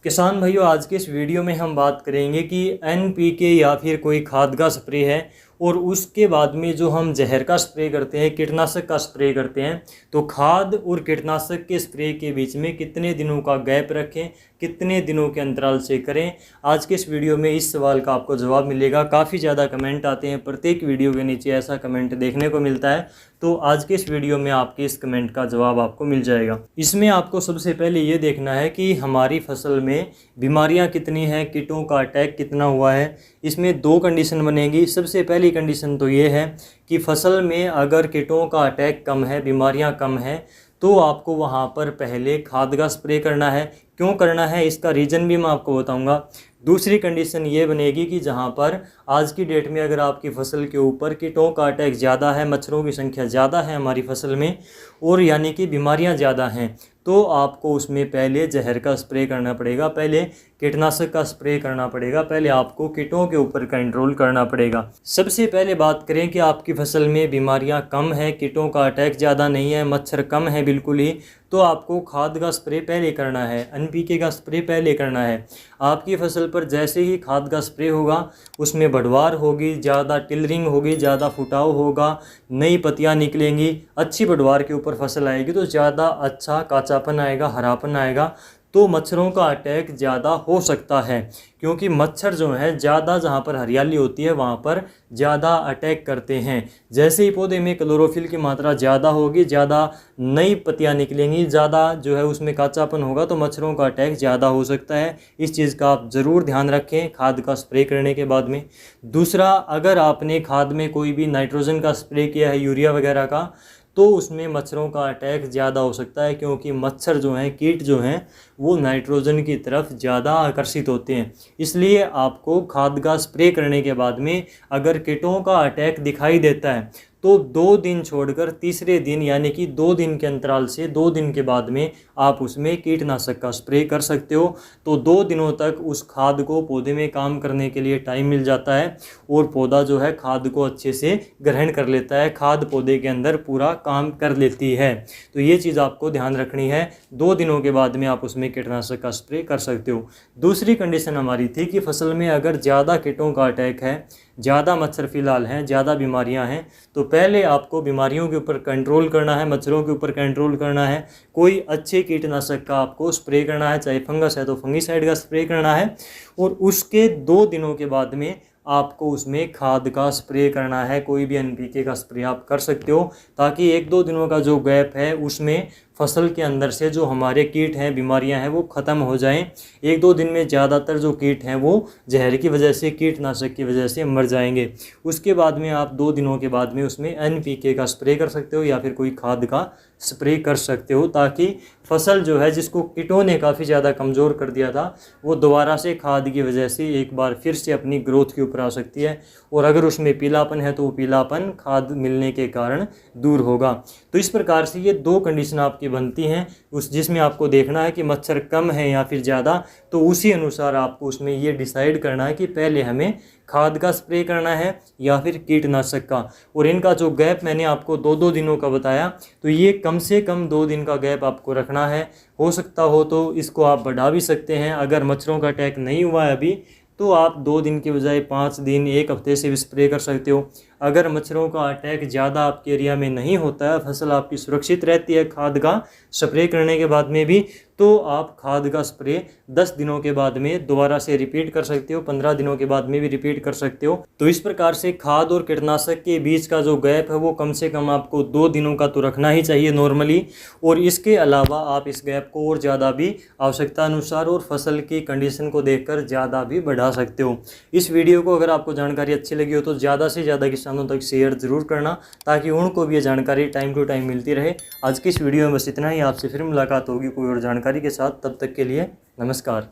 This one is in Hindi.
किसान भाइयों, आज के इस वीडियो में हम बात करेंगे कि एनपीके या फिर कोई खाद का स्प्रे है और उसके बाद में जो हम जहर का स्प्रे करते हैं, कीटनाशक का स्प्रे करते हैं, तो खाद और कीटनाशक के स्प्रे के बीच में कितने दिनों का गैप रखें, कितने दिनों के अंतराल से करें। आज के इस वीडियो में इस सवाल का आपको जवाब मिलेगा। काफ़ी ज़्यादा कमेंट आते हैं, प्रत्येक वीडियो के नीचे ऐसा कमेंट देखने को मिलता है, तो आज के इस वीडियो में आपके इस कमेंट का जवाब आपको मिल जाएगा। इसमें आपको सबसे पहले ये देखना है कि हमारी फसल में बीमारियां कितनी हैं, कीटों का अटैक कितना हुआ है। इसमें दो कंडीशन बनेगी। सबसे पहली कंडीशन तो ये है कि फसल में अगर कीटों का अटैक कम है, बीमारियां कम है, तो आपको वहाँ पर पहले खाद का स्प्रे करना है। क्यों करना है, इसका रीज़न भी मैं आपको बताऊंगा। दूसरी कंडीशन ये बनेगी कि जहाँ पर आज की डेट में अगर आपकी फसल के ऊपर कीटों का अटैक ज़्यादा है, मच्छरों की संख्या ज़्यादा है हमारी फसल में, और यानी कि बीमारियाँ ज़्यादा हैं, तो आपको उसमें पहले जहर का स्प्रे करना पड़ेगा, पहले कीटनाशक का स्प्रे करना पड़ेगा, पहले आपको कीटों के ऊपर कंट्रोल करना पड़ेगा। सबसे पहले बात करें कि आपकी फसल में बीमारियां कम है, कीटों का अटैक ज़्यादा नहीं है, मच्छर कम है बिल्कुल ही, तो आपको खाद का स्प्रे पहले करना है, एनपीके का स्प्रे पहले करना है। आपकी फसल पर जैसे ही खाद का स्प्रे होगा, उसमें बढ़वार होगी, ज़्यादा टिलरिंग होगी, ज़्यादा फुटाव होगा, नई पत्तियां निकलेंगी, अच्छी बढ़वार के ऊपर फसल आएगी, तो ज़्यादा अच्छा काचापन आएगा, हरापन आएगा, तो मच्छरों का अटैक ज़्यादा हो सकता है। क्योंकि मच्छर जो है ज़्यादा जहाँ पर हरियाली होती है वहाँ पर ज़्यादा अटैक करते हैं। जैसे ही पौधे में क्लोरोफिल की मात्रा ज़्यादा होगी, ज़्यादा नई पत्तियाँ निकलेंगी, ज़्यादा जो है उसमें काचापन होगा, तो मच्छरों का अटैक ज़्यादा हो सकता है। इस चीज़ का आप ज़रूर ध्यान रखें खाद का स्प्रे करने के बाद में। दूसरा, अगर आपने खाद में कोई भी नाइट्रोजन का स्प्रे किया है, यूरिया वगैरह का, तो उसमें मच्छरों का अटैक ज़्यादा हो सकता है, क्योंकि मच्छर जो हैं, कीट जो हैं, वो नाइट्रोजन की तरफ ज़्यादा आकर्षित होते हैं। इसलिए आपको खाद का स्प्रे करने के बाद में अगर कीटों का अटैक दिखाई देता है, तो 2 दिन छोड़कर तीसरे दिन, यानी कि 2 दिन के अंतराल से 2 दिन के बाद में आप उसमें कीटनाशक का स्प्रे कर सकते हो। तो 2 दिनों तक उस खाद को पौधे में काम करने के लिए टाइम मिल जाता है, और पौधा जो है खाद को अच्छे से ग्रहण कर लेता है, खाद पौधे के अंदर पूरा काम कर लेती है। तो ये चीज़ आपको ध्यान रखनी है। 2 दिनों के बाद में आप उसमें कीटनाशक का स्प्रे कर सकते हो। दूसरी कंडीशन हमारी थी कि फसल में अगर ज़्यादा कीटों का अटैक है, ज़्यादा मच्छर फिलहाल हैं, ज़्यादा बीमारियां हैं, तो पहले आपको बीमारियों के ऊपर कंट्रोल करना है, मच्छरों के ऊपर कंट्रोल करना है। कोई अच्छे कीटनाशक का आपको स्प्रे करना है, चाहे फंगस है तो फंगीसाइड का स्प्रे करना है, और उसके 2 दिनों के बाद में आपको उसमें खाद का स्प्रे करना है। कोई भी एनपीके का स्प्रे आप कर सकते हो, ताकि 1-2 दिनों का जो गैप है उसमें फसल के अंदर से जो हमारे कीट हैं, बीमारियां हैं, वो ख़त्म हो जाएं। 1-2 दिन में ज़्यादातर जो कीट हैं वो जहर की वजह से, कीटनाशक की वजह से मर जाएंगे। उसके बाद में आप 2 दिनों के बाद में उसमें एनपीके का स्प्रे कर सकते हो, या फिर कोई खाद का स्प्रे कर सकते हो, ताकि फसल जो है, जिसको कीटों ने काफ़ी ज़्यादा कमज़ोर कर दिया था, वो दोबारा से खाद की वजह से एक बार फिर से अपनी ग्रोथ के ऊपर आ सकती है। और अगर उसमें पीलापन है तो वो पीलापन खाद मिलने के कारण दूर होगा। तो इस प्रकार से ये 2 कंडीशन आपकी बनती हैं, जिसमें आपको देखना है कि मच्छर कम है या फिर ज़्यादा, तो उसी अनुसार आपको उसमें ये डिसाइड करना है कि पहले हमें खाद का स्प्रे करना है या फिर कीटनाशक का। और इनका जो गैप मैंने आपको 2-2 दिनों का बताया, तो ये कम से कम 2 दिन का गैप आपको रखना है। हो सकता हो तो इसको आप बढ़ा भी सकते हैं। अगर मच्छरों का अटैक नहीं हुआ है अभी, तो आप 2 दिन के बजाय 5 दिन, 1 हफ्ते से भी स्प्रे कर सकते हो। अगर मच्छरों का अटैक ज़्यादा आपके एरिया में नहीं होता है, फसल आपकी सुरक्षित रहती है खाद का स्प्रे करने के बाद में भी, तो आप खाद का स्प्रे 10 दिनों के बाद में दोबारा से रिपीट कर सकते हो, 15 दिनों के बाद में भी रिपीट कर सकते हो। तो इस प्रकार से खाद और कीटनाशक के बीच का जो गैप है वो कम से कम आपको 2 दिनों का तो रखना ही चाहिए नॉर्मली। और इसके अलावा आप इस गैप को और ज़्यादा भी आवश्यकता अनुसार और फसल की कंडीशन को देखकर ज़्यादा भी बढ़ा सकते हो। इस वीडियो को अगर आपको जानकारी अच्छी लगी हो तो ज़्यादा से ज़्यादा किसानों तक शेयर ज़रूर करना, ताकि उनको भी ये जानकारी टाइम टू टाइम मिलती रहे। आज की इस वीडियो में बस इतना ही। आपसे फिर मुलाकात होगी कोई और जानकारी के साथ। तब तक के लिए नमस्कार।